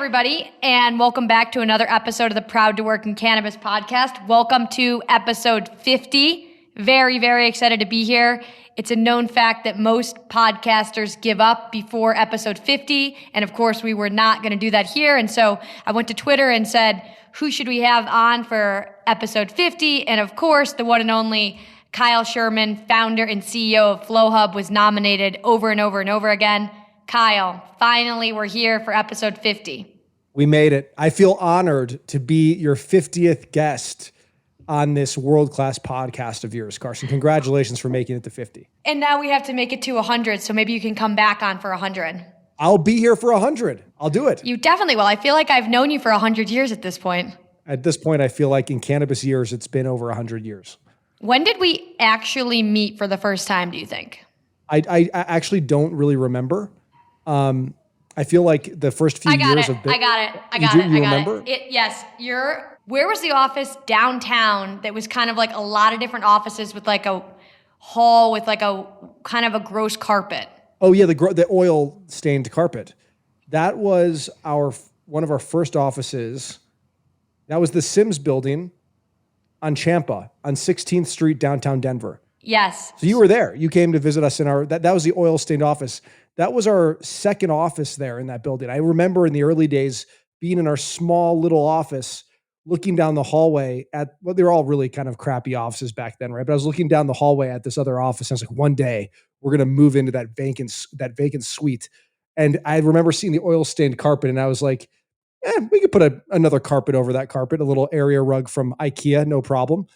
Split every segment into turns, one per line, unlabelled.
everybody, and welcome back to another episode of the Proud to Work in Cannabis podcast. Welcome to episode 50. Very, very excited to be here. It's a known fact that most podcasters give up before episode 50, and of course, we were not going to do that here. And so I went to Twitter and said, who should we have on for episode 50? And of course, the one and only Kyle Sherman, founder and CEO of Flowhub, was nominated over and over and over again. Kyle, finally, we're here for episode 50.
We made it. I feel honored to be your 50th guest on this world-class podcast of yours, Carson. Congratulations for making it to 50.
And now we have to make it to 100, so maybe you can come back on for 100.
I'll be here for 100. I'll do it.
You definitely will. I feel like I've known you for 100 years at this point.
At this point, I feel like in cannabis years, it's been over 100 years.
When did we actually meet for the first time, do you think?
I actually don't really remember. I feel like the first few years of
I got it. Yes. Where was the office downtown that was kind of like a lot of different offices with like a hall with like a kind of a gross carpet?
Oh yeah, the oil stained carpet. That was one of our first offices. That was the Sims building on Champa on 16th Street, downtown Denver.
Yes.
So you were there. You came to visit us in that was the oil stained office. That was our second office there in that building. I remember in the early days being in our small little office, looking down the hallway they were all really kind of crappy offices back then, right? But I was looking down the hallway at this other office. And I was like, one day we're going to move into that vacant suite. And I remember seeing the oil stained carpet and I was like, we could put another carpet over that carpet, a little area rug from IKEA, no problem.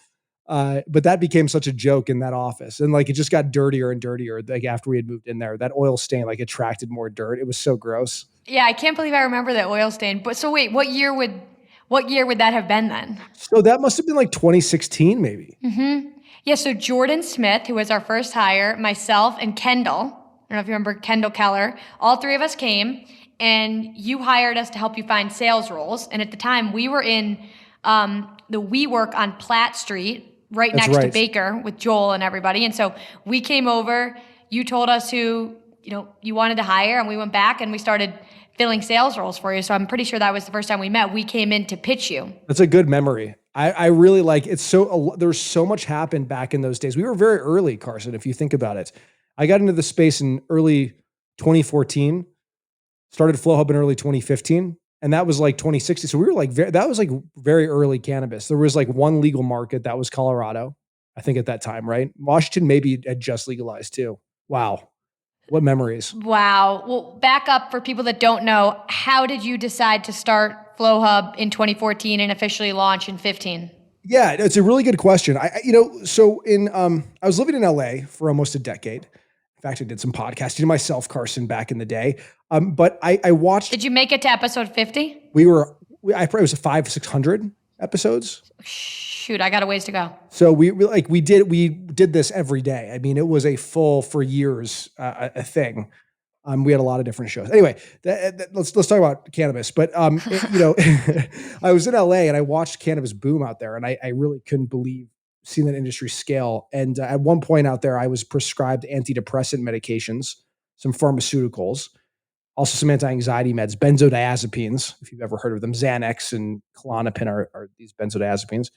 But that became such a joke in that office. And like, it just got dirtier and dirtier. Like after we had moved in there, that oil stain, like attracted more dirt. It was so gross.
Yeah. I can't believe I remember that oil stain. But so wait, what year would that have been then?
So that must've been like 2016 maybe.
Mm-hmm. Yeah. So Jordan Smith, who was our first hire, myself and Kendall, I don't know if you remember Kendall Keller, all three of us came and you hired us to help you find sales roles. And at the time we were in, the WeWork on Platt Street, right next to Baker with Joel and everybody. And so we came over, you told us who, you wanted to hire, and we went back and we started filling sales roles for you. So I'm pretty sure that was the first time we met. We came in to pitch you.
That's a good memory. I really like it. There's so much happened back in those days. We were very early, Carson, if you think about it. I got into the space in early 2014, started Flowhub in early 2015. And that was like 2016. So we were like, that was like very early cannabis. There was like one legal market, that was Colorado, I think at that time, right? Washington maybe had just legalized too. Wow. What memories.
Wow. Well, back up for people that don't know, how did you decide to start Flowhub in 2014 and officially launch in 15?
Yeah, it's a really good question. I was living in LA for almost a decade. In fact, I did some podcasting myself, Carson, back in the day. But I watched.
Did you make it to episode 50?
I probably was 500-600 episodes.
Shoot, I got a ways to go.
So we did this every day. I mean, it was a full for years a thing. We had a lot of different shows. Anyway, let's talk about cannabis. But I was in LA and I watched cannabis boom out there, and I really couldn't believe seeing that industry scale. And at one point out there, I was prescribed antidepressant medications, some pharmaceuticals, also some anti-anxiety meds, benzodiazepines, if you've ever heard of them. Xanax and Klonopin are these benzodiazepines.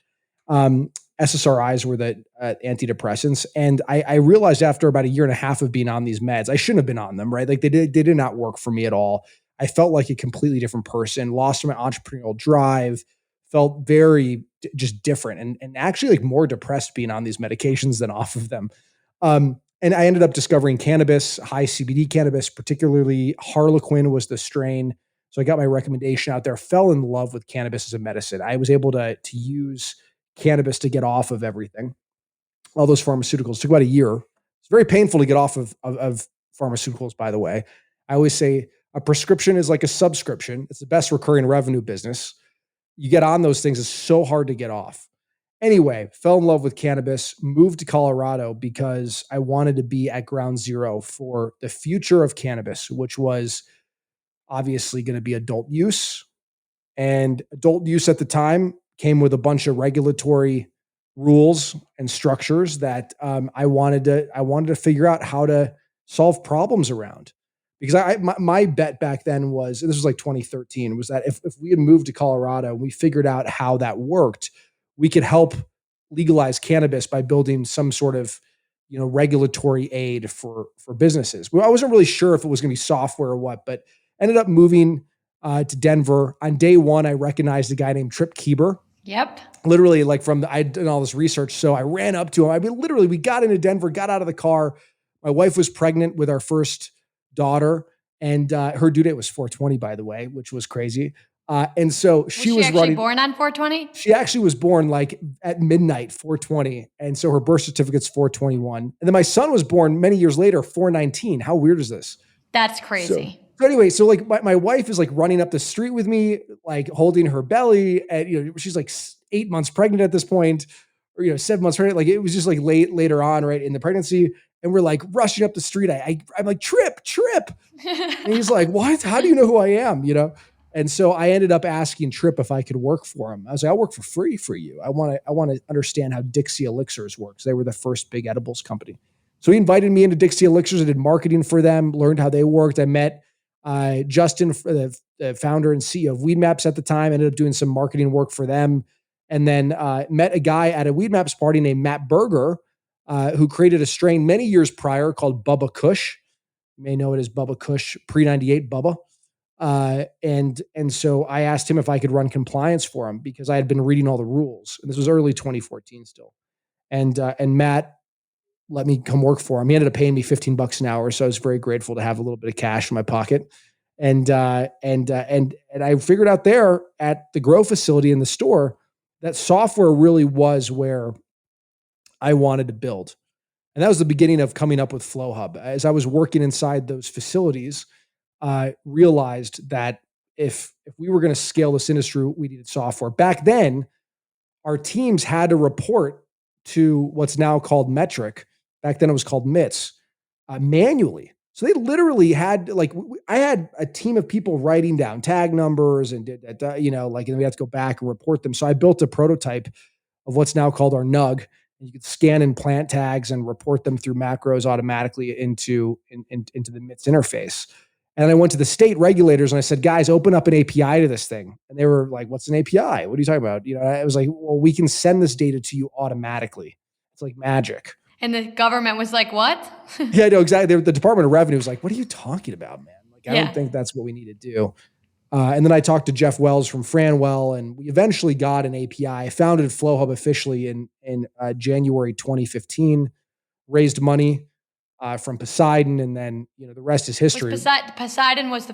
SSRIs were the antidepressants. And I realized after about a year and a half of being on these meds, I shouldn't have been on them, right? Like they did not work for me at all. I felt like a completely different person, lost my entrepreneurial drive, felt very just different and actually like more depressed being on these medications than off of them. And I ended up discovering cannabis, high CBD cannabis, particularly Harlequin was the strain. So I got my recommendation out there, fell in love with cannabis as a medicine. I was able to use cannabis to get off of everything. All those pharmaceuticals. It took about a year. It's very painful to get off of pharmaceuticals, by the way. I always say a prescription is like a subscription. It's the best recurring revenue business. You get on those things, it's so hard to get off. Anyway, fell in love with cannabis, moved to Colorado because I wanted to be at ground zero for the future of cannabis, which was obviously going to be adult use. And adult use at the time came with a bunch of regulatory rules and structures that I wanted to figure out how to solve problems around. because my bet back then was, and this was like 2013, was that if we had moved to Colorado and we figured out how that worked, we could help legalize cannabis by building some sort of, regulatory aid for businesses. Well, I wasn't really sure if it was going to be software or what, but ended up moving to Denver. On day one, I recognized a guy named Trip Kieber.
Yep.
Literally, like I'd done all this research, so I ran up to him. I mean, literally, we got into Denver, got out of the car. My wife was pregnant with our first daughter, and her due date was 420, by the way, which was crazy. And so she was
actually born on 420?
She actually was born like at midnight, 420. And so her birth certificate's 421. And then my son was born many years later, 419. How weird is this?
That's crazy.
So anyway, so like my wife is like running up the street with me, like holding her belly, and she's like 8 months pregnant at this point, or 7 months pregnant. Like it was just like later on, right in the pregnancy, and we're like rushing up the street. I'm like, Trip, and he's like, what? How do you know who I am? And so I ended up asking Trip if I could work for him. I was like, I'll work for free for you. I want to understand how Dixie Elixirs works. They were the first big edibles company. So he invited me into Dixie Elixirs. I did marketing for them, learned how they worked. I met Justin, the founder and CEO of Weed Maps at the time, ended up doing some marketing work for them. And then met a guy at a Weed Maps party named Matt Berger, who created a strain many years prior called Bubba Kush. You may know it as Bubba Kush, pre-98 Bubba. And so I asked him if I could run compliance for him because I had been reading all the rules. And this was early 2014 still. And Matt let me come work for him. He ended up paying me $15 an hour. So I was very grateful to have a little bit of cash in my pocket. And I figured out there at the grow facility in the store that software really was where I wanted to build. And that was the beginning of coming up with Flowhub. As I was working inside those facilities, I realized that if we were going to scale this industry, we needed software. Back then, our teams had to report to what's now called Metric. Back then, it was called MITS, manually. So they literally had, like, I had a team of people writing down tag numbers and did that, and we had to go back and report them. So I built a prototype of what's now called our NUG. And you could scan in plant tags and report them through macros automatically into the MITS interface. And I went to the state regulators and I said, guys, open up an API to this thing. And they were like, what's an API? What are you talking about? I was like, well, we can send this data to you automatically. It's like magic.
And the government was like, what?
Yeah, no, exactly. The Department of Revenue was like, what are you talking about, man? Like, I don't think that's what we need to do. And then I talked to Jeff Wells from Franwell, and we eventually got an API. I founded Flowhub officially in January 2015, raised money from Poseidon, and then the rest is history.
Poseidon was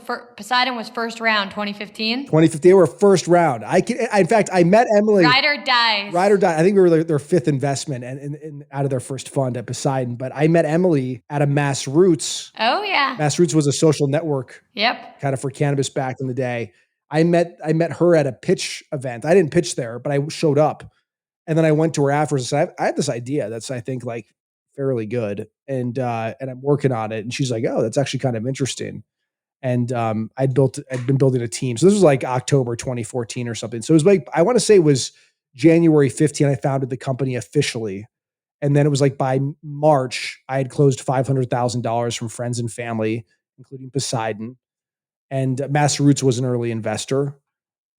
first round 2015.
2015, they were first round. In fact, I met Emily.
Ride or die.
I think we were their fifth investment and out of their first fund at Poseidon. But I met Emily at a Mass Roots.
Oh yeah.
Mass Roots was a social network.
Yep.
Kind of for cannabis back in the day. I met her at a pitch event. I didn't pitch there, but I showed up, and then I went to her afterwards and said, I had this idea that's, I think, like, fairly good. And I'm working on it. And she's like, oh, that's actually kind of interesting. And I'd been building a team. So this was like October 2014 or something. So it was like, I want to say it was January 15, I founded the company officially. And then it was like by March, I had closed $500,000 from friends and family, including Poseidon. And Mass Roots was an early investor.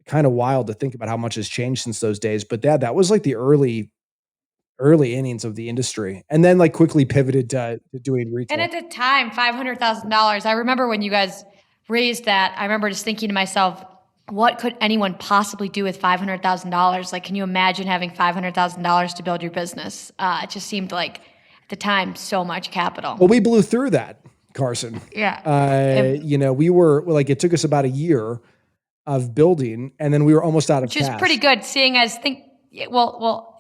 Kind of wild to think about how much has changed since those days. But that was like the early innings of the industry, and then like quickly pivoted to doing retail.
And at the time, $500,000. I remember when you guys raised that, I remember just thinking to myself, what could anyone possibly do with $500,000? Like, can you imagine having $500,000 to build your business? It just seemed like at the time, so much capital.
Well, we blew through that, Carson.
Yeah.
We were like, it took us about a year of building, and then we were almost out of cash.
Which is pretty good, seeing as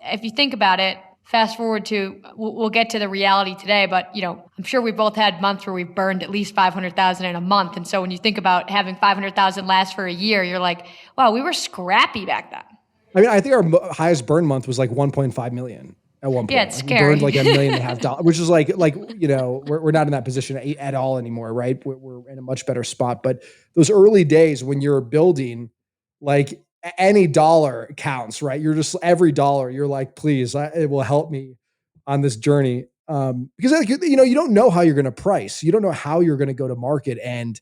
if you think about it, fast forward to, we'll get to the reality today, but I'm sure we both had months where we've burned at least $500,000 in a month. And so when you think about having $500,000 last for a year, you're like, wow, we were scrappy back then.
I mean, I think our highest burn month was like 1.5 million at one point.
Yeah, it's scary.
We burned like $1.5 million, which is like, we're not in that position at all anymore, right? We're in a much better spot. But those early days when you're building, like, any dollar counts, right? You're just, every dollar, you're like, please, it will help me on this journey. Because like, you don't know how you're going to price. You don't know how you're going to go to market and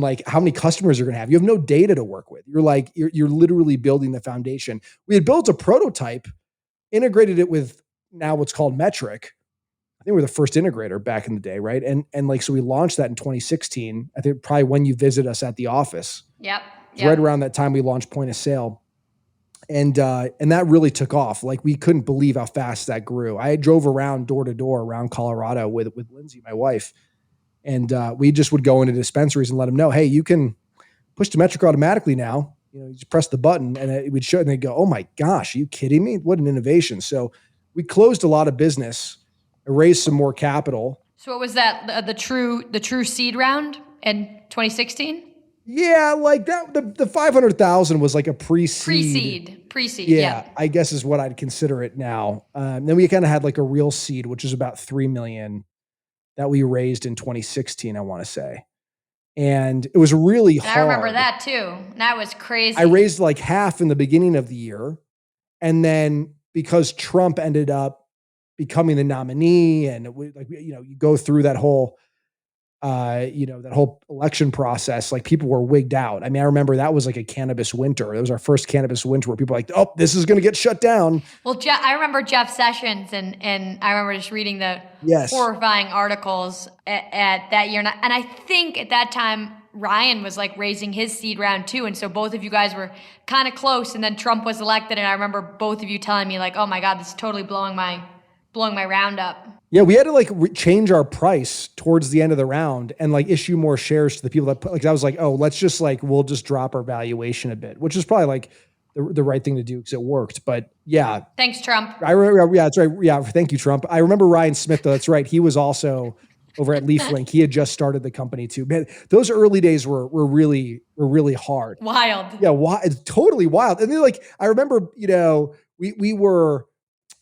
like how many customers you're going to have. You have no data to work with. You're literally building the foundation. We had built a prototype, integrated it with now what's called Metric. I think we're the first integrator back in the day, right? And like, so we launched that in 2016. I think probably when you visit us at the office.
Yep.
Right around that time we launched point of sale. And that really took off. Like, we couldn't believe how fast that grew. I drove around door to door around Colorado with Lindsay, my wife. And we just would go into dispensaries and let them know, hey, you can push to Metric automatically now. You just press the button and it would show, and they'd go, oh my gosh, are you kidding me? What an innovation. So we closed a lot of business, raised some more capital.
So what was that? The true seed round in 2016?
Yeah, like that. The 500,000 was like a pre-seed.
Pre-seed.
Yeah, I guess is what I'd consider it now. Then we kind of had like a real seed, which is about 3 million that we raised in 2016, I want to say. And it was really hard.
I remember that too. That was crazy.
I raised like half in the beginning of the year. And then because Trump ended up becoming the nominee, and you go through that whole that whole election process, like, people were wigged out. I mean, I remember that was like a cannabis winter. It was our first cannabis winter where people were like, oh, this is going to get shut down.
Well, I remember Jeff Sessions, and I remember just reading the horrifying articles at that year. And I think at that time, Ryan was like raising his seed round too. And so both of you guys were kind of close, and then Trump was elected. And I remember both of you telling me like, oh my God, this is totally blowing my round up.
Yeah, we had to like change our price towards the end of the round and like issue more shares to the people that put, like, I was like, oh, let's just like, we'll just drop our valuation a bit, which is probably like the right thing to do because it worked. But yeah.
Thanks, Trump.
I remember, yeah, that's right. Yeah, thank you, Trump. I remember Ryan Smith, though. That's right. He was also over at LeafLink. He had just started the company too. Man, those early days were really hard.
Wild.
Yeah, totally wild. And then like, I remember,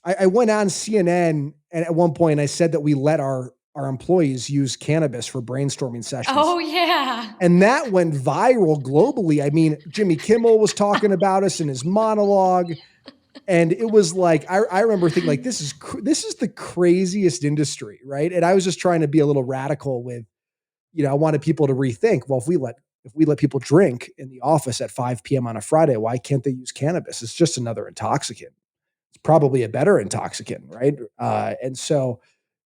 I went on CNN and at one point I said that we let our employees use cannabis for brainstorming sessions.
Oh yeah.
And that went viral globally. I mean, Jimmy Kimmel was talking about us in his monologue. And it was like, I remember thinking like, this is the craziest industry. Right. And I was just trying to be a little radical with, I wanted people to rethink, well, if we let people drink in the office at 5 p.m. on a Friday, why can't they use cannabis? It's just another intoxicant. Probably a better intoxicant, right? And so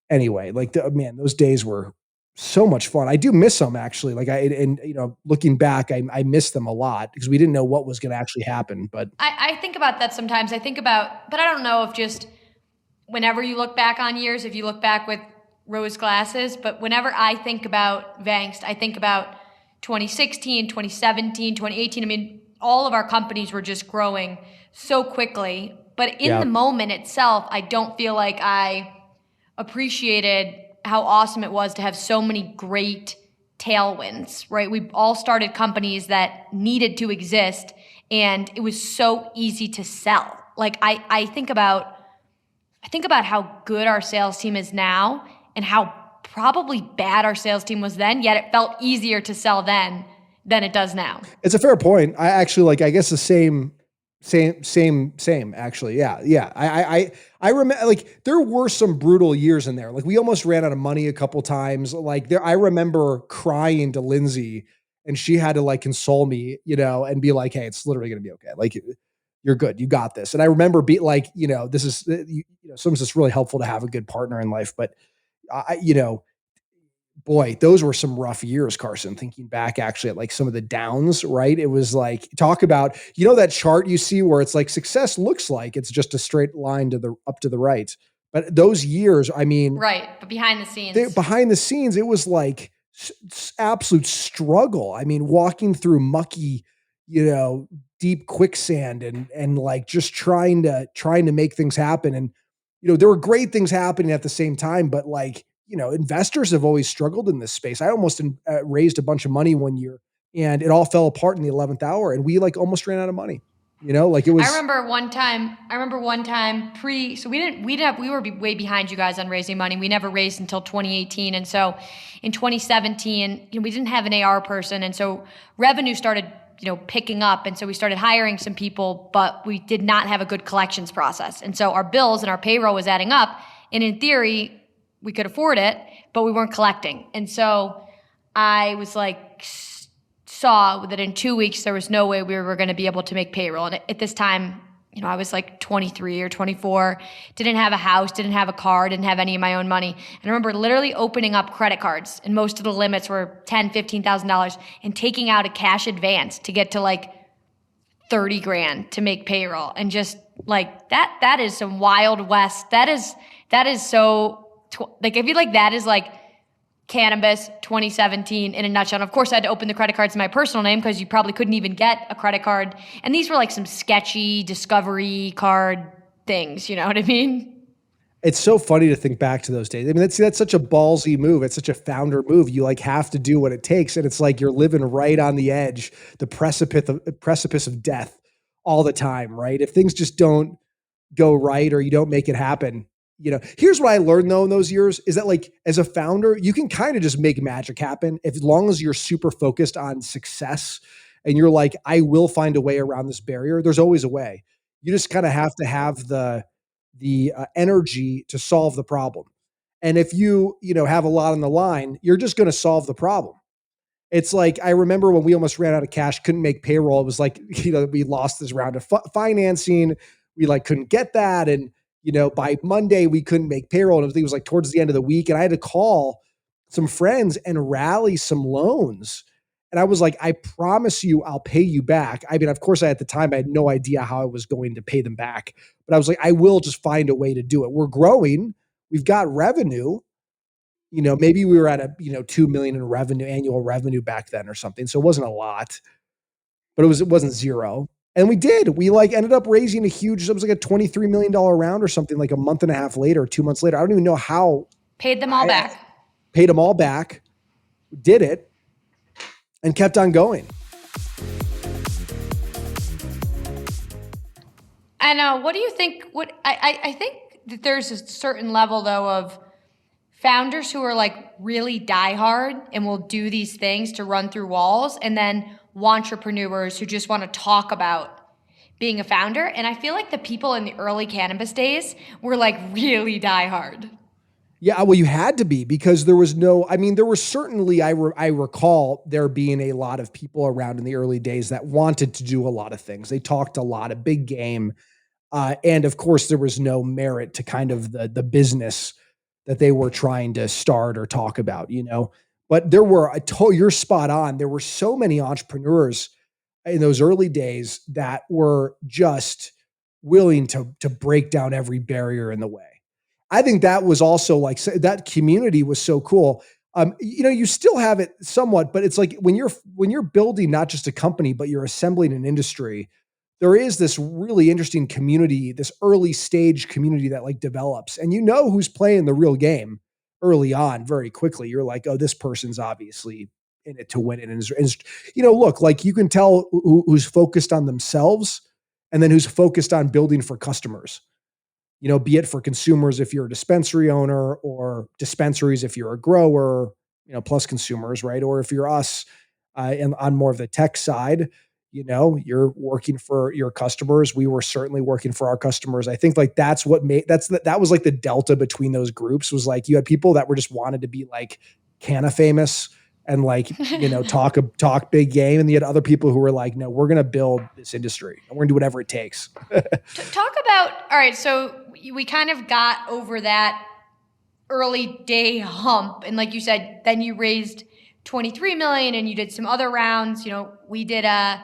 anyway, like, those days were so much fun. I do miss them actually. Like looking back, I miss them a lot because we didn't know what was going to actually happen. But
I think about that sometimes. But I don't know if just whenever you look back on years, if you look back with rose glasses, but whenever I think about Vangst, I think about 2016, 2017, 2018. I mean, all of our companies were just growing so quickly. But in the moment itself, I don't feel like I appreciated how awesome it was to have so many great tailwinds, right? We all started companies that needed to exist, and it was so easy to sell. Like I think about how good our sales team is now and how probably bad our sales team was then, yet it felt easier to sell then than it does now.
It's a fair point. I actually I guess the same actually. Yeah. I remember like there were some brutal years in there. Like we almost ran out of money a couple times. Like I remember crying to Lindsay and she had to like console me, and be like, hey, it's literally going to be okay. Like you're good. You got this. And I remember this is, sometimes it's really helpful to have a good partner in life, but boy, those were some rough years, Carson, thinking back actually at like some of the downs, right? It was like, talk about, that chart you see where it's like success looks like it's just a straight line up to the right. But those years, I mean.
Right. But behind the scenes,
it was like absolute struggle. I mean, walking through mucky, deep quicksand and like just trying to make things happen. And, there were great things happening at the same time, but like, investors have always struggled in this space. I almost raised a bunch of money one year and it all fell apart in the 11th hour and we like almost ran out of money. Like it was.
I remember one time so we were way behind you guys on raising money. We never raised until 2018. And so in 2017, we didn't have an AR person. And so revenue started picking up. And so we started hiring some people, but we did not have a good collections process. And so our bills and our payroll was adding up. And in theory, we could afford it, but we weren't collecting. And so I was like, saw that in 2 weeks, there was no way we were going to be able to make payroll. And at this time, I was like 23 or 24, didn't have a house, didn't have a car, didn't have any of my own money. And I remember literally opening up credit cards, and most of the limits were $10,000, $15,000, and taking out a cash advance to get to like 30 grand to make payroll. And just like that is some Wild West. That is so, like, I feel like that is like cannabis 2017 in a nutshell. And of course, I had to open the credit cards in my personal name because you probably couldn't even get a credit card. And these were like some sketchy Discovery card things, you know what I mean?
It's so funny to think back to those days. I mean, that's such a ballsy move. It's such a founder move. You like have to do what it takes. And it's like you're living right on the edge, the precipice of death all the time, right? If things just don't go right or you don't make it happen, here's what I learned though in those years is that like as a founder, you can kind of just make magic happen as long as you're super focused on success and you're like, I will find a way around this barrier. There's always a way. You just kind of have to have the energy to solve the problem. And if you have a lot on the line, you're just going to solve the problem. It's like, I remember when we almost ran out of cash, couldn't make payroll. It was like, we lost this round of financing. We like couldn't get that. And by Monday, we couldn't make payroll. And it was like towards the end of the week. And I had to call some friends and rally some loans. And I was like, I promise you, I'll pay you back. I mean, of course, at the time, I had no idea how I was going to pay them back. But I was like, I will just find a way to do it. We're growing. We've got revenue. Maybe we were at a, 2 million in revenue, annual revenue back then or something. So it wasn't a lot, but it wasn't zero. And we like ended up raising it was like a $23 million round or something like a month and a half later, 2 months later. I don't even know how.
Paid them all back.
Paid them all back, did it, and kept on going.
And what do you think? I think that there's a certain level though of founders who are like really diehard and will do these things to run through walls, and then entrepreneurs who just want to talk about being a founder. And I feel like the people in the early cannabis days were like really diehard.
Yeah, well, you had to be because there was there were certainly, I recall there being a lot of people around in the early days that wanted to do a lot of things. They talked a lot, a big game. And of course, there was no merit to kind of the business that they were trying to start or talk about, But there were, you're spot on. There were so many entrepreneurs in those early days that were just willing to break down every barrier in the way. I think that was also like, that community was so cool. You still have it somewhat, but it's like when you're building not just a company, but you're assembling an industry, there is this really interesting community, this early stage community that like develops, and who's playing the real game early on very quickly. You're like, oh, this person's obviously in it to win it. And look, like you can tell who's focused on themselves and then who's focused on building for customers, be it for consumers if you're a dispensary owner, or dispensaries if you're a grower, plus consumers, right? Or if you're us and on more of the tech side, you're working for your customers. We were certainly working for our customers. I think like that was like the delta between those groups was like, you had people that were just wanted to be like canna famous and like, talk big game. And you had other people who were like, no, we're going to build this industry and we're gonna do whatever it takes.
Talk about, all right. So we kind of got over that early day hump. And like you said, then you raised 23 million and you did some other rounds. We did a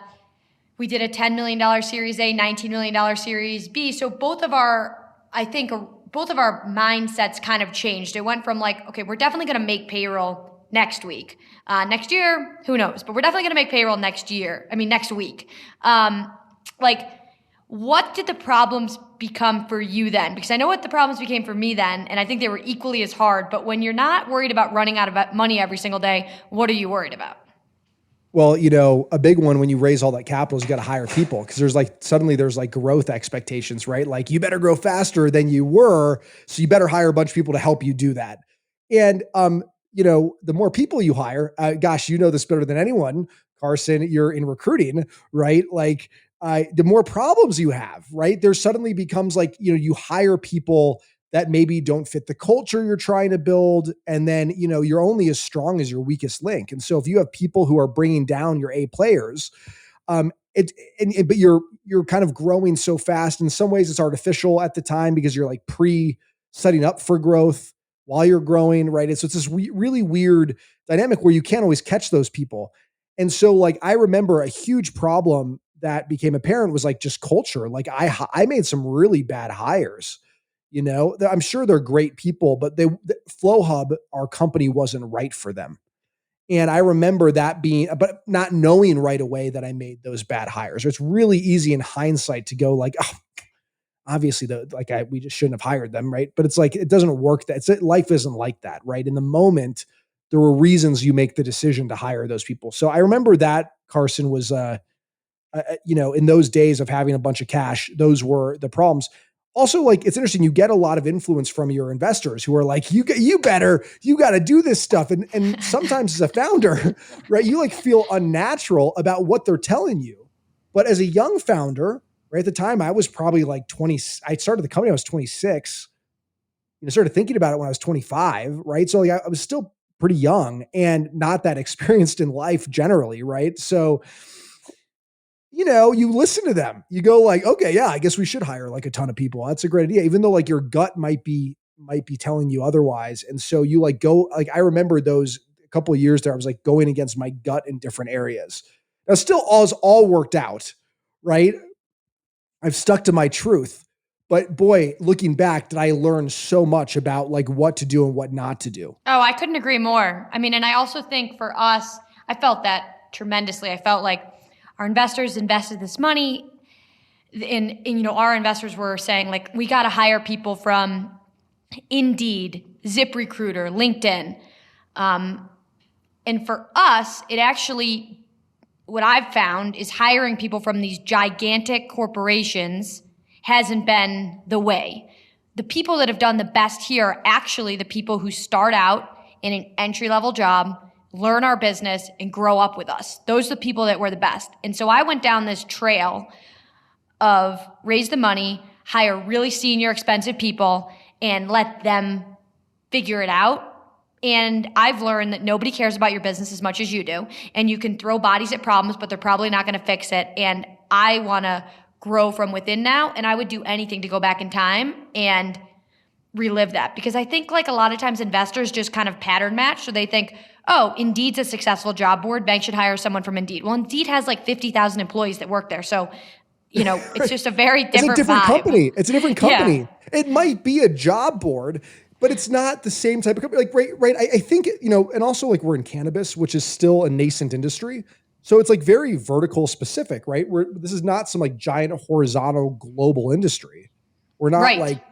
$10 million Series A, $19 million Series B. So both of our mindsets kind of changed. It went from like, okay, we're definitely going to make payroll next week. Next year, who knows? But we're definitely going to make payroll next week. What did the problems become for you then? Because I know what the problems became for me then, and I think they were equally as hard. But when you're not worried about running out of money every single day, what are you worried about?
Well, a big one when you raise all that capital is you got to hire people because suddenly there's growth expectations, right? Like you better grow faster than you were. So you better hire a bunch of people to help you do that. And, the more people you hire, gosh, this better than anyone, Carson, you're in recruiting, right? Like the more problems you have, right? There suddenly becomes like, you hire people that maybe don't fit the culture you're trying to build. And then, you're only as strong as your weakest link. And so if you have people who are bringing down your A players, but you're kind of growing so fast. In some ways it's artificial at the time because you're like setting up for growth while you're growing, right? And so it's this really weird dynamic where you can't always catch those people. And so like, I remember a huge problem that became apparent was like just culture. Like I made some really bad hires, I'm sure they're great people, but Flowhub, our company, wasn't right for them. And I remember that but not knowing right away that I made those bad hires. It's really easy in hindsight to go like, oh, obviously we just shouldn't have hired them. Right. But it's like, it doesn't work. Life isn't like that. Right. In the moment, there were reasons you make the decision to hire those people. So I remember that Carson was, in those days of having a bunch of cash, those were the problems. Also, like, it's interesting, you get a lot of influence from your investors who are like, you got to do this stuff. And sometimes as a founder, right, you like feel unnatural about what they're telling you. But as a young founder, right, at the time I was probably like 20, I started the company, I was 26, started thinking about it when I was 25, right? So like, I was still pretty young and not that experienced in life generally, right? So you listen to them. You go like, okay, yeah, I guess we should hire like a ton of people. That's a great idea, even though like your gut might be telling you otherwise. And so you like go like, I remember those a couple of years there, I was like going against my gut in different areas. Now, still all worked out, right? I've stuck to my truth, but boy, looking back, did I learn so much about like what to do and what not to do.
Oh, I couldn't agree more. I mean, and I also think for us, I felt that tremendously. I felt like our investors invested this money in our investors were saying like, we got to hire people from Indeed, ZipRecruiter, LinkedIn. And for us, it actually, what I've found is hiring people from these gigantic corporations hasn't been the way. The people that have done the best here are actually the people who start out in an entry-level job, learn our business, and grow up with us. Those are the people that were the best. And so I went down this trail of raise the money, hire really senior, expensive people, and let them figure it out. And I've learned that nobody cares about your business as much as you do. And you can throw bodies at problems, but they're probably not going to fix it. And I want to grow from within now. And I would do anything to go back in time and relive that. Because I think like a lot of times investors just kind of pattern match. So they think, oh, Indeed's a successful job board. Banks should hire someone from Indeed. Well, Indeed has like 50,000 employees that work there. So, it's just a very different
It's a different
vibe.
company. It's a different company.
Yeah.
It might be a job board, but it's not the same type of company. Like, right. I think, and also like we're in cannabis, which is still a nascent industry. So it's like very vertical specific, right? This is not some like giant horizontal global industry. We're not
right.
like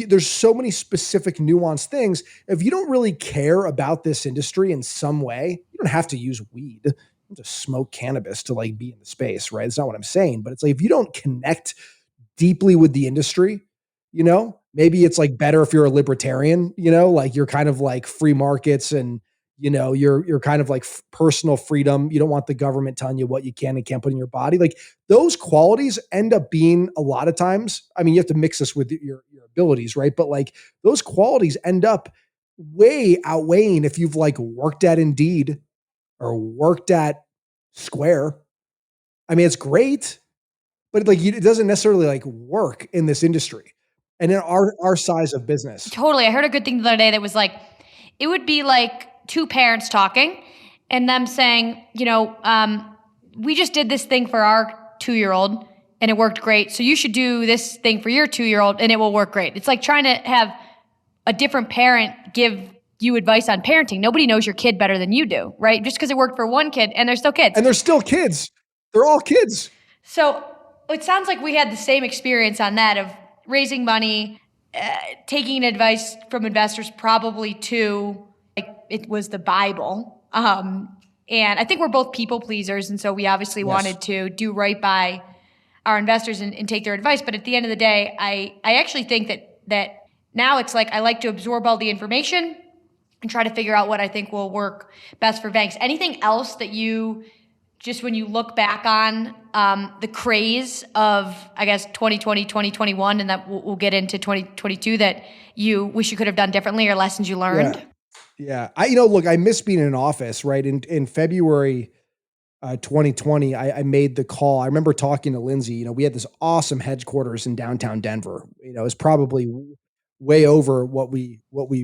there's so many specific nuanced things. If you don't really care about this industry in some way, you don't have to use weed. You don't have to smoke cannabis to like be in the space, right? It's not what I'm saying, but it's like, if you don't connect deeply with the industry, maybe it's like better if you're a libertarian, like you're kind of like free markets and, you're kind of like personal freedom. You don't want the government telling you what you can and can't put in your body. Like those qualities end up being a lot of times, I mean, you have to mix this with your abilities, right? But like those qualities end up way outweighing if you've like worked at Indeed or worked at Square. I mean, it's great, but like it doesn't necessarily like work in this industry and in our size of business.
Totally. I heard a good thing the other day that was like, it would be like two parents talking and them saying, we just did this thing for our 2-year-old and it worked great. So you should do this thing for your 2-year-old and it will work great. It's like trying to have a different parent give you advice on parenting. Nobody knows your kid better than you do, right? Just because it worked for one kid and they're still kids.
And they're still kids. They're all kids.
So it sounds like we had the same experience on that of raising money, taking advice from investors probably too. Like it was the Bible. And I think we're both people pleasers. And so we obviously wanted to do right by our investors and take their advice. But at the end of the day, I actually think that now it's like I like to absorb all the information and try to figure out what I think will work best for banks. Anything else that you just when you look back on the craze of, I guess, 2020, 2021, and that we'll get into 2022 that you wish you could have done differently or lessons you learned?
Yeah. Look, I miss being in an office, right? In February 2020, I made the call. I remember talking to Lindsay. We had this awesome headquarters in downtown Denver. It was probably way over what we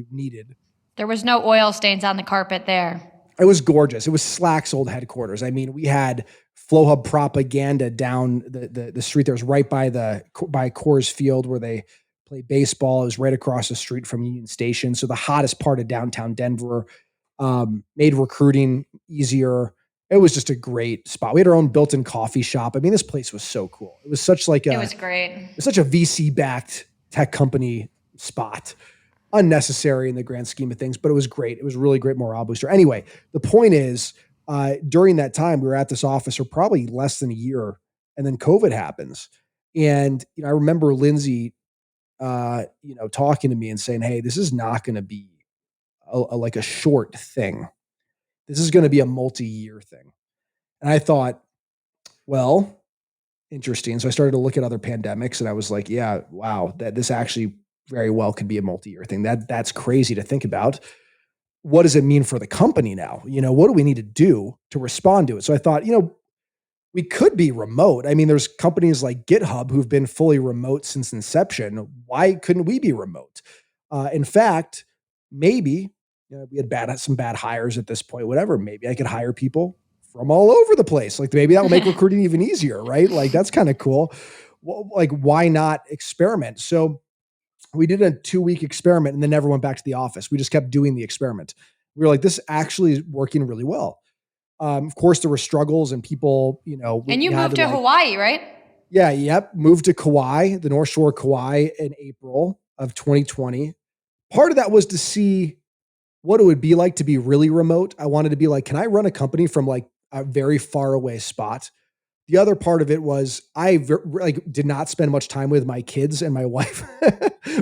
needed.
There was no oil stains on the carpet there.
It was gorgeous. It was Slack's old headquarters. I mean, we had Flowhub propaganda down the street. There was right by Coors Field where they play baseball. It was right across the street from Union Station. So the hottest part of downtown Denver, made recruiting easier. It was just a great spot. We had our own built-in coffee shop. I mean, this place was so cool. It was such
it was great.
It was such a VC-backed tech company spot. Unnecessary in the grand scheme of things, but it was great. It was really great morale booster. Anyway, the point is, during that time, we were at this office for probably less than a year, and then COVID happens. And I remember Lindsay, talking to me and saying, "Hey, this is not going to be like a short thing. This is going to be a multi-year thing." And I thought, well, interesting. So I started to look at other pandemics, and I was like, "Yeah, wow, that this actually very well could be a multi-year thing. That's crazy to think about. What does it mean for the company now? What do we need to do to respond to it?" So I thought, we could be remote. I mean, there's companies like GitHub who've been fully remote since inception. Why couldn't we be remote? In fact, maybe we had some bad hires at this point, whatever. Maybe I could hire people from all over the place. Like maybe that will make recruiting even easier, right? Like that's kind of cool. Well, like why not experiment? So we did a 2-week experiment and then never went back to the office. We just kept doing the experiment. We were like, this actually is working really well. Of course, there were struggles and people,
And you moved to Hawaii, right?
Yeah. Yep. Moved to Kauai, the North Shore of Kauai in April of 2020. Part of that was to see what it would be like to be really remote. I wanted to be like, can I run a company from like a very far away spot? The other part of it was I did not spend much time with my kids and my wife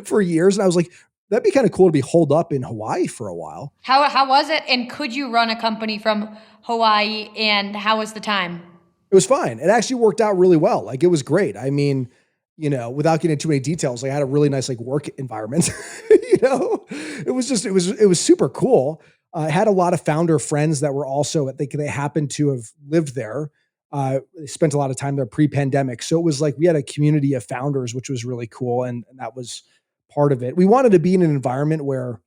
for years. And I was like, that'd be kind of cool to be holed up in Hawaii for a while.
How was it? And could you run a company from Hawaii? And how was the time?
It was fine. It actually worked out really well. Like it was great. I mean, without getting into too many details, like I had a really nice like work environment. It was super cool. I had a lot of founder friends that were also, they happened to have lived there. They spent a lot of time there pre-pandemic. So it was like we had a community of founders, which was really cool. And that was part of it. We wanted to be in an environment where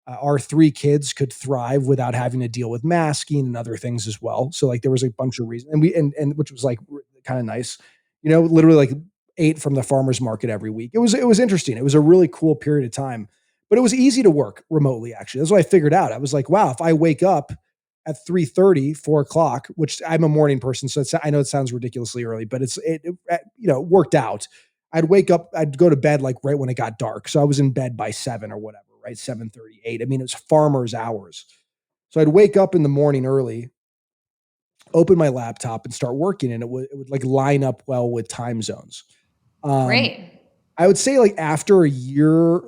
our 3 kids could thrive without having to deal with masking and other things as well. So like there was a bunch of reasons and which was like kind of nice, literally like ate from the farmer's market every week. It was interesting. It was a really cool period of time, but it was easy to work remotely. Actually, that's what I figured out. I was like, wow, if I wake up at 3:30, 4:00, which I'm a morning person. So I know it sounds ridiculously early, but it worked out. I'd wake up, I'd go to bed like right when it got dark. So I was in bed by 7 or whatever, right? 7:38. I mean, it was farmer's hours. So I'd wake up in the morning early, open my laptop and start working. And it would like line up well with time zones.
Great.
I would say like after a year, a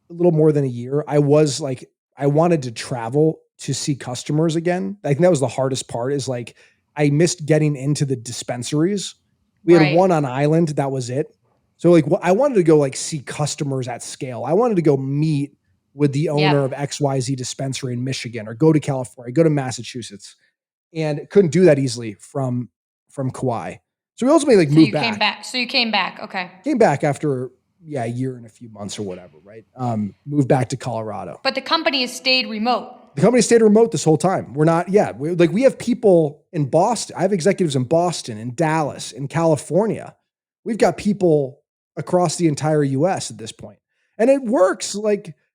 little more than a year, I wanted to travel to see customers again. I think that was the hardest part is like, I missed getting into the dispensaries. We had one on island. That was it. So like, I wanted to go like see customers at scale. I wanted to go meet with the owner of XYZ dispensary in Michigan or go to California, go to Massachusetts, and couldn't do that easily from Kauai. So we ultimately moved back.
So you came back. Okay.
Came back after a year and a few months or whatever, right? Moved back to Colorado.
But the company has stayed remote.
The company stayed remote this whole time. We're not, we have people in Boston. I have executives in Boston, in Dallas, in California. We've got people across the entire US at this point. And it works.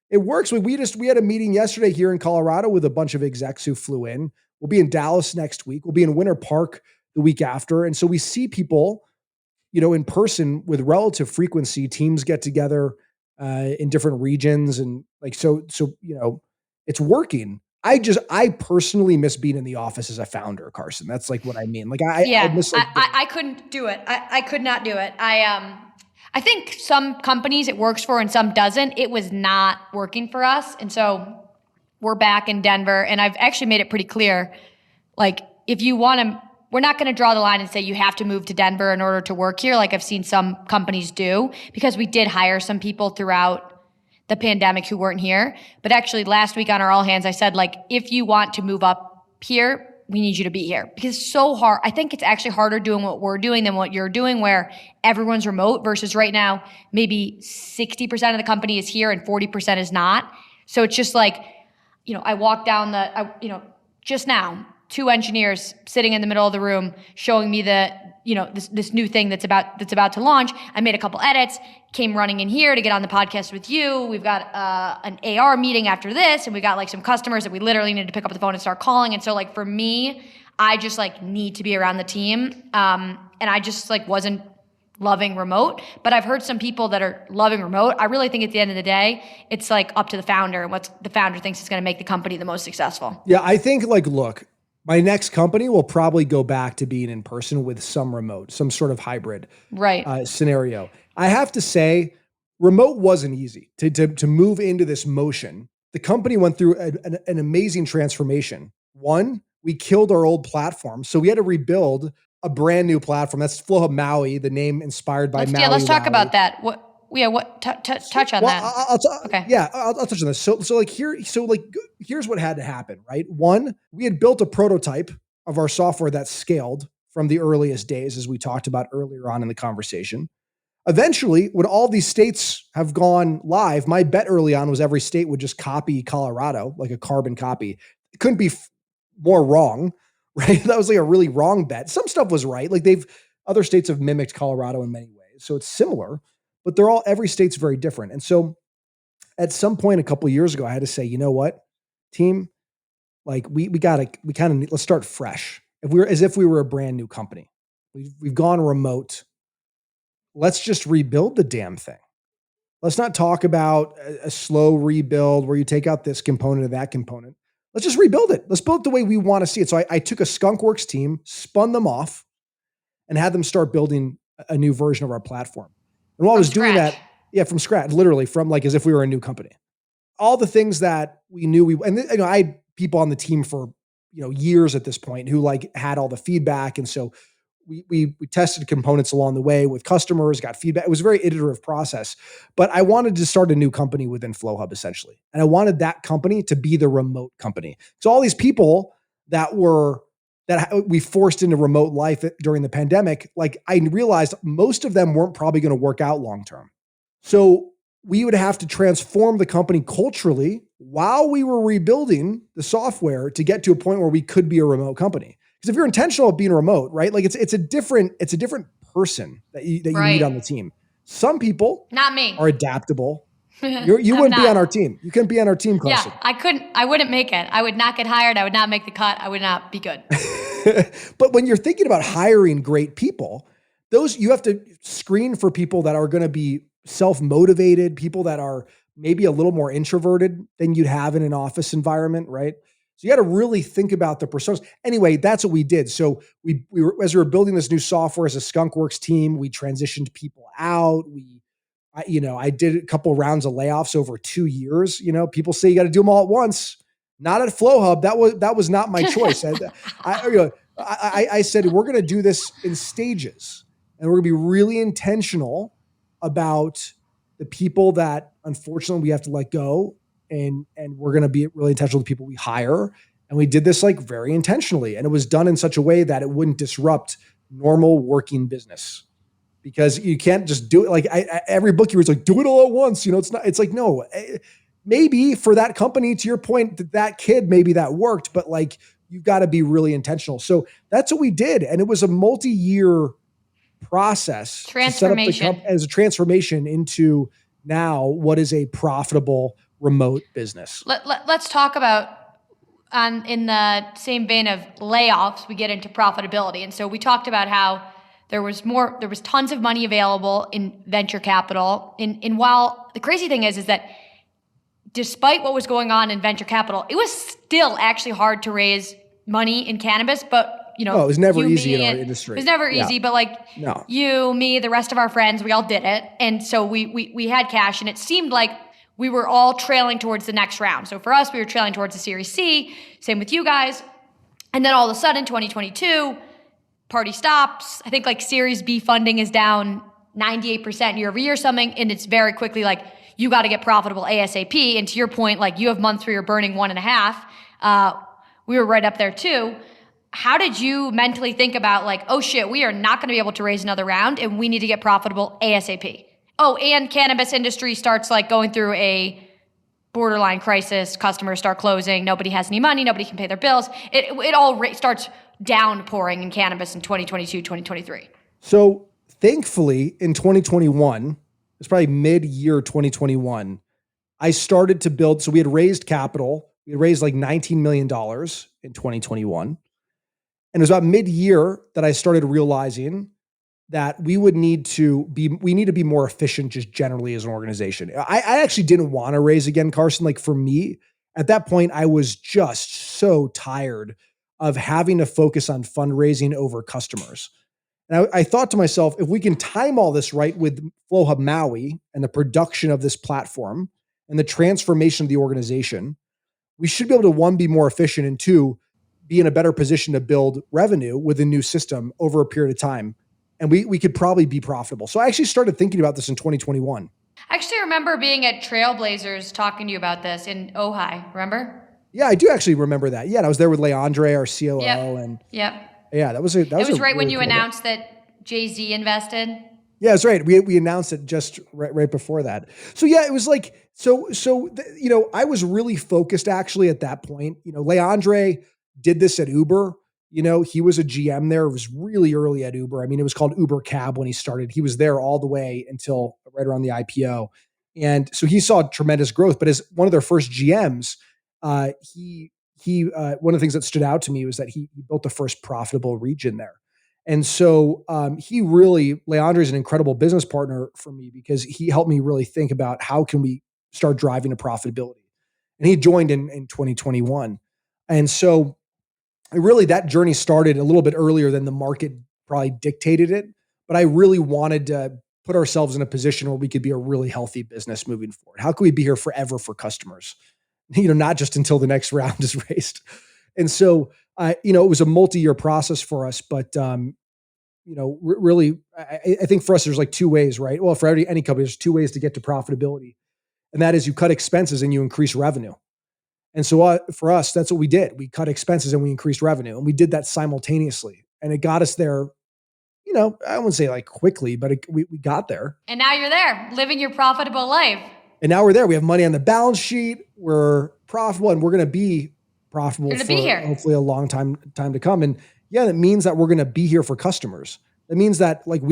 It works. We had a meeting yesterday here in Colorado with a bunch of execs who flew in. We'll be in Dallas next week. We'll be in Winter Park the week after. And so we see people, in person with relative frequency. Teams get together in different regions. And so it's working. I personally miss being in the office as a founder, Carson. That's like what I mean.
I couldn't do it. I could not do it. I think some companies it works for and some doesn't. It was not working for us. And so we're back in Denver and I've actually made it pretty clear. Like if you want to we're not going to draw the line and say you have to move to Denver in order to work here, like I've seen some companies do, because we did hire some people throughout the pandemic who weren't here. But actually last week on our All Hands, I said, like, if you want to move up here, we need you to be here, because it's so hard. I think it's actually harder doing what we're doing than what you're doing, where everyone's remote, versus right now, maybe 60% of the company is here and 40% is not. So it's just like, I walked down just now, 2 engineers sitting in the middle of the room showing me this new thing that's about to launch. I made a couple edits, came running in here to get on the podcast with you. We've got an AR meeting after this, and we got like some customers that we literally need to pick up the phone and start calling. And so like for me, I just like need to be around the team. And I just like wasn't loving remote, but I've heard some people that are loving remote. I really think at the end of the day, it's like up to the founder and what the founder thinks is going to make the company the most successful.
Yeah, I think look, my next company will probably go back to being in person with some remote, some sort of hybrid scenario. I have to say, remote wasn't easy to move into this motion. The company went through an amazing transformation. One, we killed our old platform, so we had to rebuild a brand new platform. That's Flowhub Maui, the name inspired by Maui.
Yeah, let's talk about that. Touch on that.
I'll touch on this. So here's what had to happen, right? One, we had built a prototype of our software that scaled from the earliest days, as we talked about earlier on in the conversation. Eventually, when all these states have gone live, my bet early on was every state would just copy Colorado, like a carbon copy. It couldn't be more wrong, right? That was like a really wrong bet. Some stuff was right. Like other states have mimicked Colorado in many ways. So it's similar, but every state's very different. And so at some point a couple of years ago, I had to say, you know what, team, like let's start fresh. As if we were a brand new company. We've gone remote. Let's just rebuild the damn thing. Let's not talk about a slow rebuild where you take out this component or that component. Let's just rebuild it. Let's build it the way we want to see it. So I took a Skunkworks team, spun them off, and had them start building a new version of our platform. And while I was doing that, from scratch, literally from like as if we were a new company. All the things that we knew I had people on the team for years at this point who like had all the feedback, and so we tested components along the way with customers, got feedback. It was a very iterative process, but I wanted to start a new company within Flowhub essentially. And I wanted that company to be the remote company. So all these people that we forced into remote life during the pandemic, like I realized most of them weren't probably going to work out long-term. So we would have to transform the company culturally while we were rebuilding the software to get to a point where we could be a remote company. Because if you're intentional of being remote, right? Like it's a different person that you need on the team. Some people
not me
are adaptable. You wouldn't be on our team. You couldn't be on our team, Carson.
Yeah, I wouldn't make it. I would not get hired. I would not make the cut. I would not be good.
But when you're thinking about hiring great people, you have to screen for people that are going to be self-motivated, people that are maybe a little more introverted than you'd have in an office environment, right? So you got to really think about the personas. Anyway, that's what we did. So we were, as we were building this new software as a Skunkworks team, we transitioned people out. I did a couple of rounds of layoffs over 2 years. People say you got to do them all at once. Not at Flowhub. That was not my choice. I said, we're going to do this in stages, and we're going to be really intentional about the people that unfortunately we have to let go. And we're going to be really intentional with the people we hire. And we did this like very intentionally. And it was done in such a way that it wouldn't disrupt normal working business, because you can't just do it. Like every book you read is like, do it all at once. It's like, no, maybe for that company, to your point, that kid, maybe that worked, but like, you've got to be really intentional. So that's what we did. And it was a multi-year process to set up the company as a transformation into now what is a profitable remote business.
Let's talk about, in the same vein of layoffs, we get into profitability. And so we talked about how there was tons of money available in venture capital. And while the crazy thing is that despite what was going on in venture capital, it was still actually hard to raise money in cannabis. But it
was never easy in our industry.
It was never easy, but you, me, the rest of our friends, we all did it. And so we had cash, and it seemed like we were all trailing towards the next round. So for us, we were trailing towards the Series C, same with you guys. And then all of a sudden, 2022, party stops. I think like Series B funding is down 98% year over year something, and it's very quickly like, you got to get profitable ASAP. And to your point, like you have months where you're burning 1.5. We were right up there too. How did you mentally think about like, oh shit, we are not going to be able to raise another round and we need to get profitable ASAP? Oh, and cannabis industry starts like going through a borderline crisis. Customers start closing. Nobody has any money. Nobody can pay their bills. It all starts downpouring in cannabis in 2022, 2023.
So thankfully in 2021, it's probably mid-year 2021, I started to build. So we had raised capital. We had raised like $19 million in 2021. And it was about mid-year that I started realizing that we need to be more efficient just generally as an organization. I actually didn't want to raise again, Carson. Like for me, at that point, I was just so tired of having to focus on fundraising over customers. And I thought to myself, if we can time all this right with Flowhub Maui and the production of this platform and the transformation of the organization, we should be able to, one, be more efficient, and two, be in a better position to build revenue with a new system over a period of time. And we could probably be profitable. So I actually started thinking about this in 2021.
I actually remember being at Trailblazers talking to you about this in Ojai, remember?
Yeah, I do actually remember that. Yeah, I was there with Leandre, our COO.
Yep.
Yeah, that was right
really
when
you announced that Jay-Z invested.
Yeah, that's right. We announced it just right before that. So yeah, it was like, I was really focused actually at that point. Leandre did this at Uber. He was a GM there. It was really early at Uber. I mean, it was called Uber Cab when he started. He was there all the way until right around the IPO. And so he saw tremendous growth, but as one of their first GMs, one of the things that stood out to me was that he built the first profitable region there. And so Leandre is an incredible business partner for me because he helped me really think about how can we start driving to profitability. And he joined in 2021. And so that journey started a little bit earlier than the market probably dictated it. But I really wanted to put ourselves in a position where we could be a really healthy business moving forward. How can we be here forever for customers? Not just until the next round is raised. And so, it was a multi-year process for us, but, really, I think for us, there's like two ways, right? Well, for any company, there's two ways to get to profitability. And that is you cut expenses and you increase revenue. And so for us, that's what we did. We cut expenses and we increased revenue, and we did that simultaneously. And it got us there, I wouldn't say like quickly, but we got there.
And now you're there, living your profitable life.
And now we're there. We have money on the balance sheet. We're profitable, and we're going to be profitable for hopefully a long time to come. And yeah, that means that we're going to be here for customers. That means that like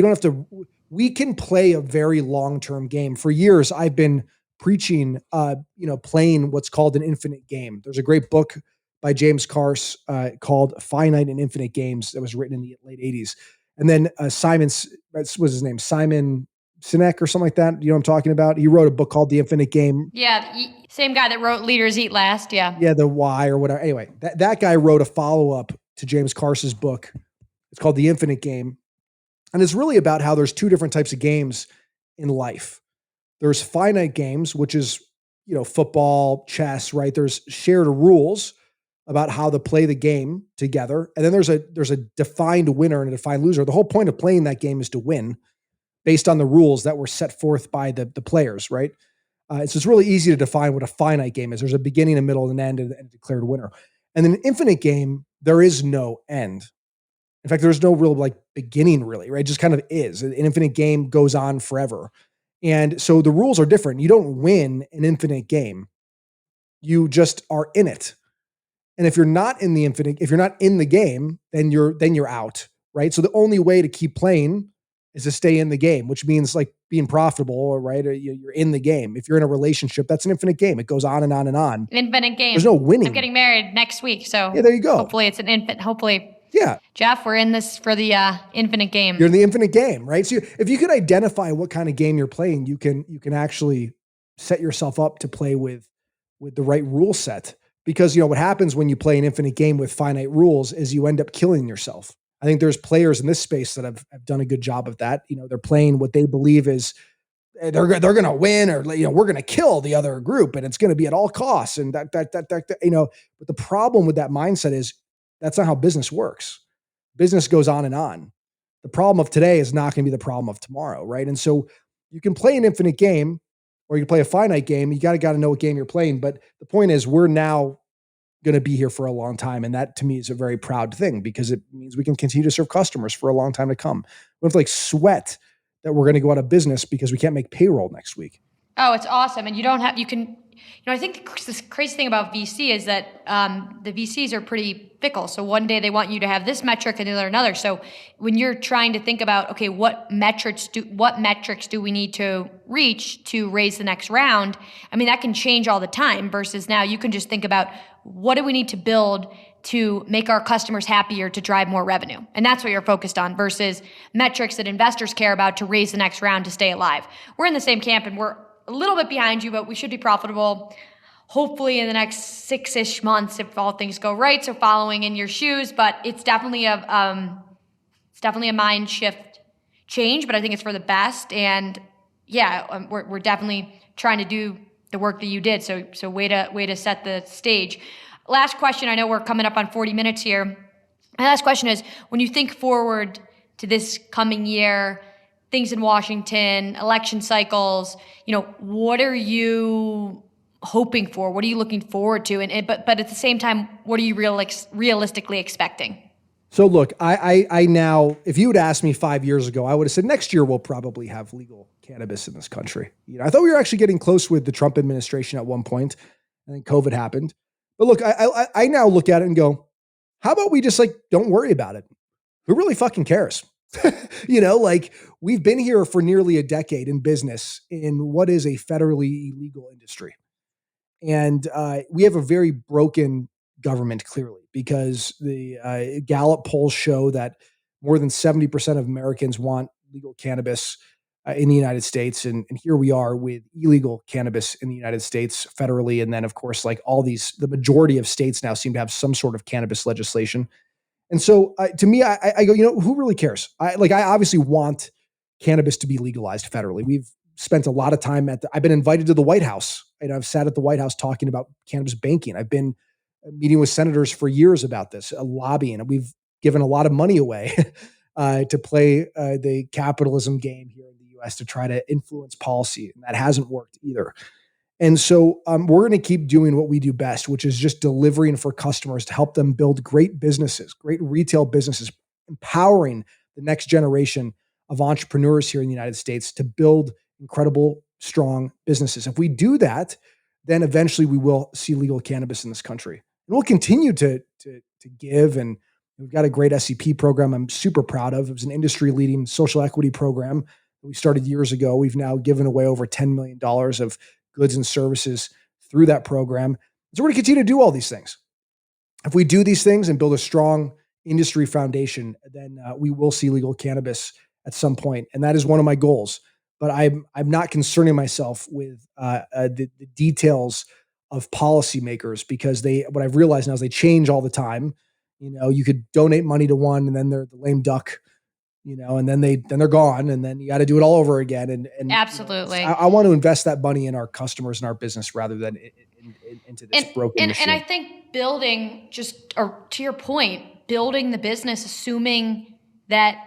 we can play a very long-term game. For years, I've been preaching, playing what's called an infinite game. There's a great book by James Carse called Finite and Infinite Games that was written in the late 80s. And then Simon Sinek or something like that. You know what I'm talking about? He wrote a book called The Infinite Game.
Yeah, same guy that wrote Leaders Eat Last, yeah.
Yeah, the why or whatever. Anyway, that guy wrote a follow-up to James Carse's book. It's called The Infinite Game. And it's really about how there's two different types of games in life. There's finite games, which is, football, chess, right? There's shared rules about how to play the game together. And then there's a defined winner and a defined loser. The whole point of playing that game is to win based on the rules that were set forth by the players, right? So it's really easy to define what a finite game is. There's a beginning, a middle, and an end, and a declared winner. And in an infinite game, there is no end. In fact, there's no real like beginning really, right? It just kind of is. An infinite game goes on forever. And so the rules are different. You don't win an infinite game. You just are in it. And if you're not in the game, then you're out, right? So the only way to keep playing is to stay in the game, which means like being profitable, right? Or you're in the game. If you're in a relationship, that's an infinite game. It goes on and on and on.
Infinite game.
There's no winning.
I'm getting married next week, so
yeah, there you go.
Hopefully it's an infinite. Hopefully.
Yeah.
Jeff, we're in this for the infinite game.
You're in the infinite game, right? So if you could identify what kind of game you're playing, you can actually set yourself up to play with the right rule set. Because what happens when you play an infinite game with finite rules is you end up killing yourself. I think there's players in this space that have done a good job of that. They're playing what they believe is they're going to win, or we're going to kill the other group, and it's going to be at all costs. And that. But the problem with that mindset is that's not how business works. business goes on and on. The problem of today is not going to be the problem of tomorrow, right? And so you can play an infinite game or you can play a finite game. You got to know what game you're playing. But the point is, we're now going to be here for a long time. And that to me is a very proud thing because it means we can continue to serve customers for a long time to come. We have to like sweat that we're going to go out of business because we can't make payroll next week.
Oh, it's awesome. And you can, I think this crazy thing about VC is that the VCs are pretty fickle. So one day they want you to have this metric and the other another. So when you're trying to think about, okay, what metrics do we need to reach to raise the next round? I mean, that can change all the time versus now you can just think about what do we need to build to make our customers happier to drive more revenue. And that's what you're focused on versus metrics that investors care about to raise the next round to stay alive. We're in the same camp and we're a little bit behind you, but we should be profitable hopefully in the next 6-ish months if all things go right. So following in your shoes, but it's definitely a mind shift change, but I think it's for the best. And yeah, we're definitely trying to do the work that you did. So way to set the stage. Last question. I know we're coming up on 40 minutes here. My last question is, when you think forward to this coming year, things in Washington, election cycles, what are you hoping for? What are you looking forward to? But at the same time, what are you realistically expecting?
So look, I now, if you would ask me 5 years ago, I would have said next year we'll probably have legal cannabis in this country. I thought we were actually getting close with the Trump administration at one point, and then COVID happened. But look, I now look at it and go, how about we just don't worry about it? Who really fucking cares? We've been here for nearly a decade in business in what is a federally illegal industry. And we have a very broken government, clearly, because the Gallup polls show that more than 70% of Americans want legal cannabis in the United States. And here we are with illegal cannabis in the United States federally. And then, of course, the majority of states now seem to have some sort of cannabis legislation. And so to me, I go, who really cares? I obviously want cannabis to be legalized federally. We've spent a lot of time I've been invited to the White House. I've sat at the White House talking about cannabis banking. I've been meeting with senators for years about this, lobbying, and we've given a lot of money away to play the capitalism game here in the U.S. to try to influence policy. And that hasn't worked either. And so we're going to keep doing what we do best, which is just delivering for customers to help them build great businesses, great retail businesses, empowering the next generation of entrepreneurs here in the United States to build incredible, strong businesses. If we do that, then eventually we will see legal cannabis in this country. And we'll continue to give. And we've got a great SEP program I'm super proud of. It was an industry-leading social equity program that we started years ago. We've now given away over $10 million of goods and services through that program. So we're going to continue to do all these things. If we do these things and build a strong industry foundation, then we will see legal cannabis at some point. And that is one of my goals. But I'm not concerning myself with the details of policymakers because what I've realized now is they change all the time. You could donate money to one and then they're the lame duck, and then they're gone, and then you got to do it all over again. And
absolutely,
I want to invest that money in our customers and our business rather than into this broken machine.
And I think building to your point, building the business, assuming that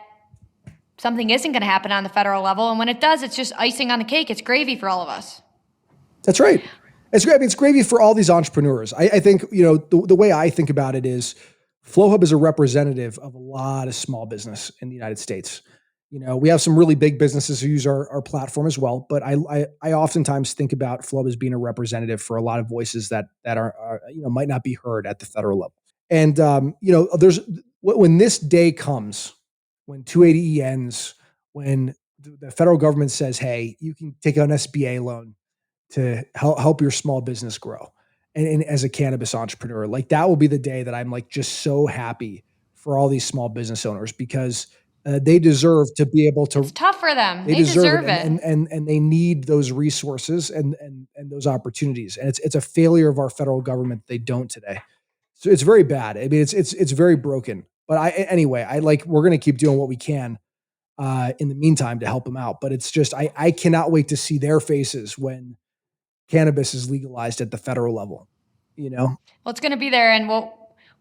something isn't going to happen on the federal level, and when it does, it's just icing on the cake. It's gravy for all of us.
That's right. It's great. I mean, it's gravy for all these entrepreneurs. I think the way I think about it is, Flowhub is a representative of a lot of small business in the United States. We have some really big businesses who use our platform as well, but I oftentimes think about Flowhub as being a representative for a lot of voices that are might not be heard at the federal level. And when this day comes, when 280E ends, when the federal government says, "Hey, you can take an SBA loan to help your small business grow," and as a cannabis entrepreneur, that will be the day that I'm just so happy for all these small business owners because they deserve to be able to.
It's tough for them.
They deserve it. And they need those resources and those opportunities. And it's a failure of our federal government that they don't today. So it's very bad. I mean, it's very broken. But we're going to keep doing what we can in the meantime to help them out. But it's just I cannot wait to see their faces when cannabis is legalized at the federal level.
Well, it's going to be there, and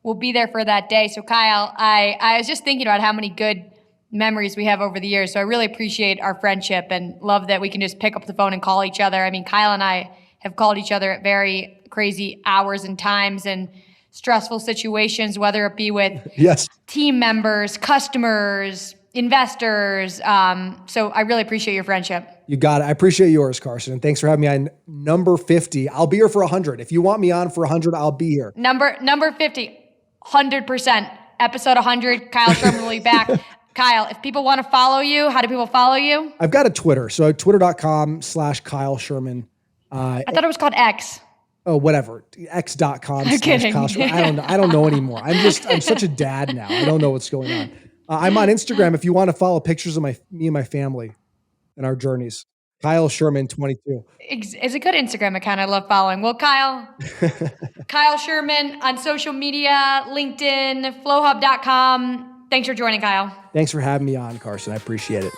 we'll be there for that day. So Kyle, I was just thinking about how many good memories we have over the years. So I really appreciate our friendship and love that we can just pick up the phone and call each other. I mean, Kyle and I have called each other at very crazy hours and times and stressful situations, whether it be with team members, customers, investors. So I really appreciate your friendship.
You got it. I appreciate yours, Carson. And thanks for having me on number 50. I'll be here for 100. If you want me on for 100, I'll be here.
Number 50, 100%. Episode 100, Kyle Sherman will be back. Kyle, if people want to follow you, how do people follow you?
I've got a Twitter. So twitter.com/Kyle Sherman.
I thought it was called X.
Oh, whatever. X.com/Kyle Sherman. I don't know anymore. I'm such a dad now. I don't know what's going on. I'm on Instagram if you want to follow pictures of me and my family and our journeys. Kyle Sherman 22.
It's a good Instagram account. I love following. Well, Kyle Sherman on social media, LinkedIn, flowhub.com. Thanks for joining, Kyle.
Thanks for having me on, Carson. I appreciate it.